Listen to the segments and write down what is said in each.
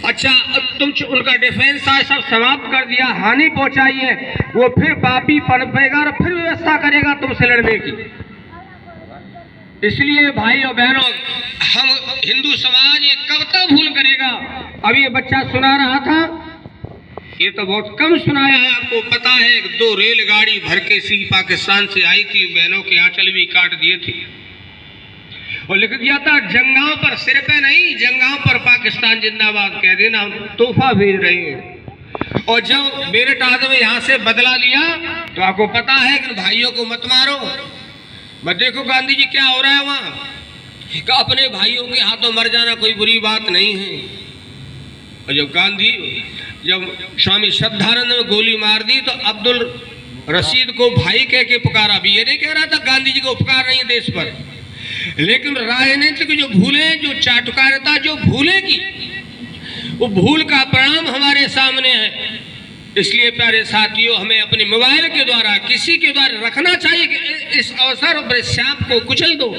अच्छा, तुम उनका डिफेंस आज सब समाप्त कर दिया, हानि पहुंचाई है, वो फिर पापी पनपेगा और फिर व्यवस्था करेगा तुमसे लड़ने की। इसलिए भाई और बहनों, हम हिंदू समाज ये कब तक भूल करेगा। अभी ये बच्चा सुना रहा था, ये तो बहुत कम सुनाया है, आपको पता है 2 रेलगाड़ी भर के सी पाकिस्तान से आई थी, बहनों के आंचल भी काट दिए थे और लिख दिया था जंगाओं पर, सिर पे नहीं, जंगाओं पर पाकिस्तान जिंदाबाद कह देना, हम तोहफा भेज रहे हैं। और जब मेरठ आदमी यहाँ से बदला लिया तो आपको पता है कि भाइयों को मत मारो, मत देखो गांधी जी क्या हो रहा है वहाँ, कि अपने भाइयों के हाथों मर जाना कोई बुरी बात नहीं है। और जब स्वामी श्रद्धानंद ने गोली मार दी तो अब्दुल रशीद को भाई कह के पुकारा। भी ये नहीं कह रहा था गांधी जी को उपकार नहीं है देश पर, लेकिन राजनीतिक जो भूले, जो चाटुकारिता जो भूलेगी, वो भूल का परिणाम हमारे सामने है। इसलिए प्यारे साथियों, हमें अपने मोबाइल के द्वारा, किसी के द्वारा रखना चाहिए कि इस अवसर पर श्याम को कुचल दो।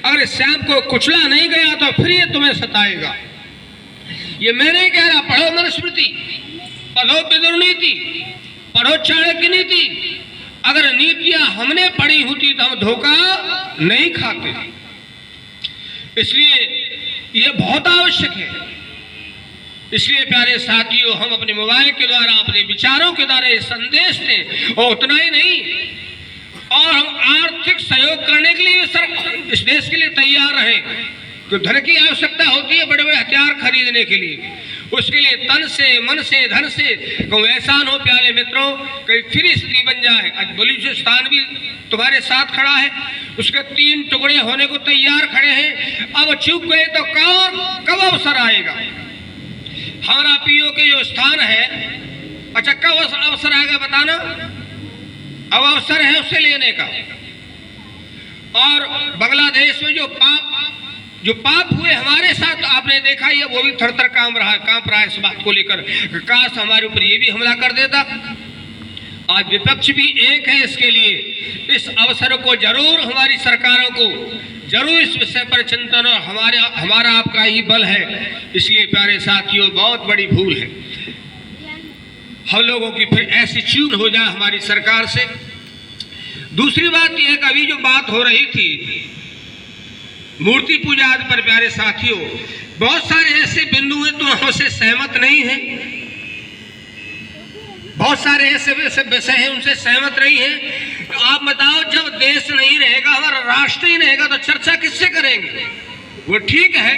अगर श्याम को कुचला नहीं गया तो फिर ये तुम्हें सताएगा। ये मैं नहीं कह रहा, पढ़ो मनुस्मृति, पढ़ो विदुर नीति, पढ़ो चाणक्य नीति। अगर नीतियां हमने पढ़ी होती तो हम धोखा नहीं खाते। इसलिए यह बहुत आवश्यक है। इसलिए प्यारे साथियों, हम अपने मोबाइल के द्वारा, अपने विचारों के द्वारा ये संदेश दें। और उतना ही नहीं, और हम आर्थिक सहयोग करने के लिए इस देश के लिए तैयार रहें। तो धन की आवश्यकता होती है बड़े बड़े हथियार खरीदने के लिए, उसके लिए तन से, मन से, धन से कोई एहसान हो प्यारे मित्रों, कहीं फिर स्थिति बन जाए। आज बलूचिस्तान भी तुम्हारे साथ खड़ा है, उसके 3 टुकड़े होने को तैयार खड़े हैं। अब चूक गए तो कब अवसर आएगा। हमारा पीओ के जो स्थान है, अच्छा कब अवसर आएगा बताना। अब अवसर है उसे लेने का। और बांग्लादेश में जो पाप हुए हमारे साथ, आपने देखा ही है, वो भी थर-थर कांप रहा है इस बात को लेकर, काश हमारे ऊपर ये भी हमला कर देता। आज विपक्ष भी एक है इसके लिए। इस अवसर को जरूर हमारी सरकारों को जरूर इस विषय पर चिंतन, और हमारा आपका ही बल है। इसलिए प्यारे साथियों, बहुत बड़ी भूल है हम लोगों की फिर ऐसी चूक हो जाए हमारी सरकार से। दूसरी बात यह है कि अभी जो बात हो रही थी मूर्ति पूजा आदि पर, प्यारे साथियों, बहुत सारे ऐसे बिंदु हैं तो हमसे सहमत नहीं है, बहुत सारे ऐसे विषय हैं उनसे सहमत नहीं है। तो आप बताओ, जब देश नहीं रहेगा, हमारा राष्ट्र ही रहेगा, तो चर्चा किससे करेंगे। वो ठीक है,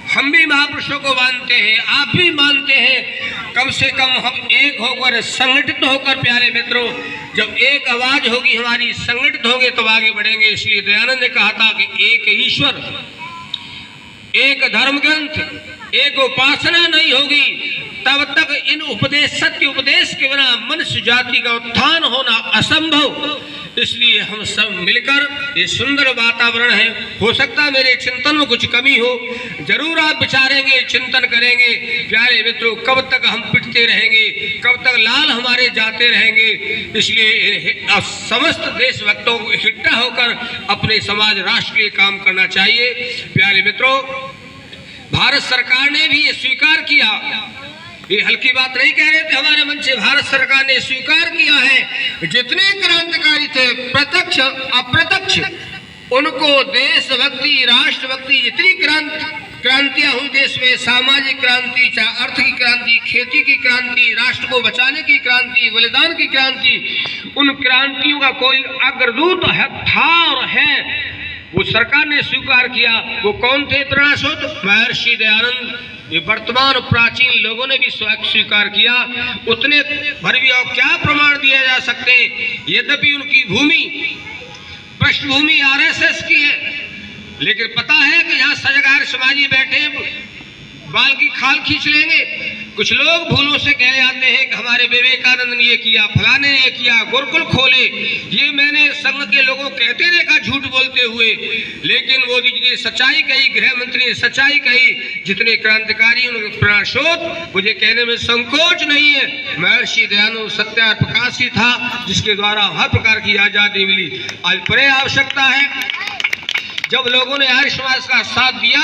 हम भी महापुरुषों को मानते हैं, आप भी मानते हैं, कम से कम हम एक होकर, संगठित होकर प्यारे मित्रों, जब एक आवाज होगी हमारी, संगठित होंगे तो आगे बढ़ेंगे। इसलिए दयानंद ने कहा था कि एक ईश्वर, एक धर्म ग्रंथ, एक उपासना नहीं होगी तब तक इन उपदेश, सत्य उपदेश के बिना मनुष्य जाति का उत्थान होना असंभव। इसलिए हम सब मिलकर, ये सुंदर वातावरण है, हो सकता है मेरे चिंतन में कुछ कमी हो, जरूर आप विचारेंगे, चिंतन करेंगे। प्यारे मित्रों, कब तक हम पिटते रहेंगे, कब तक लाल हमारे जाते रहेंगे। इसलिए समस्त देशभक्तों को इकट्ठा होकर अपने समाज, राष्ट्र के लिए काम करना चाहिए। प्यारे मित्रों, भारत सरकार ने भी ये स्वीकार किया, ये हल्की बात नहीं कह रहे थे हमारे मन से, भारत सरकार ने स्वीकार किया है जितने क्रांतिकारी थे, प्रत्यक्ष अप्रत्यक्ष, उनको देशभक्ति, राष्ट्रभक्ति, जितनी क्रांतियां हुई देश में, सामाजिक क्रांति, चाहे अर्थ की क्रांति, खेती की क्रांति, राष्ट्र को बचाने की क्रांति, बलिदान की क्रांति, उन क्रांतियों का कोई अग्रदूत था और है, वो सरकार ने स्वीकार किया। वो कौन थे प्रणशोध? महर्षि दयानंद। ये वर्तमान प्राचीन लोगों ने भी स्वीकार किया। उतने भर भी और क्या प्रमाण दिए जा सकते हैं। यद्यपि उनकी भूमि, पृष्ठभूमि आरएसएस की है, लेकिन पता है कि यहाँ सजगार समाजी बैठे बाल की खाल खींच लेंगे। कुछ लोग भूलों से कह जाते हैं कि हमारे विवेकानंद ने ये किया, फलाने ने ये किया, गुरुकुल खोले। ये मैंने संघ के लोगों कहते देखा झूठ बोलते हुए, लेकिन वो जितनी सच्चाई कही, गृह मंत्री ने सच्चाई कही, जितने क्रांतिकारी उनके प्रणशोध, मुझे कहने में संकोच नहीं है। महर्षि दयानंद सत्या प्रकाशी था, जिसके द्वारा हर प्रकार की आजादी मिली। आज बड़े आवश्यकता है, जब लोगों ने आर्य समाज का साथ दिया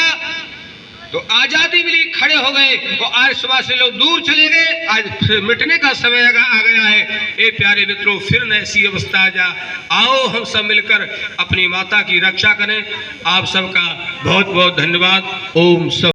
तो आजादी मिली, खड़े हो गए। और आज सुबह से लोग दूर चले गए, आज फिर मिटने का समय आ गया है। ए प्यारे मित्रों, फिर न ऐसी अवस्था आ जा। आओ हम सब मिलकर अपनी माता की रक्षा करें। आप सबका बहुत बहुत धन्यवाद। ओम सब